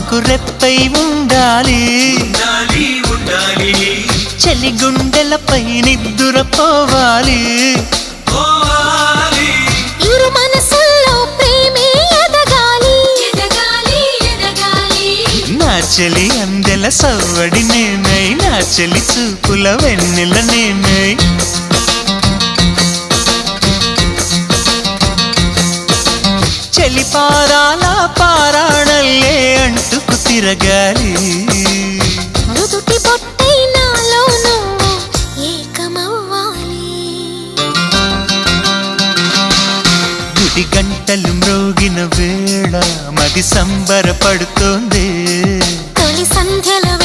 మాకు రెప్పై ఉండాలి చలి గుండెలపై నిద్దురపోవాలి ఇరు మనసుల్లో ప్రేమే ఎదగాలి నా చెలి అందెల సవ్వడి నేనై నా చెలి చూపుల వెన్నెల నేనై చెలి పారాల పారాణల్లే అంటుకు తిరగాలి నుదుటి బొట్టై నాలో నువ్వు ఏకమవ్వాలి గుడి గంటలు మ్రోగిన వేళ మది సంబరపడుతోంది తొలి సంధ్యలో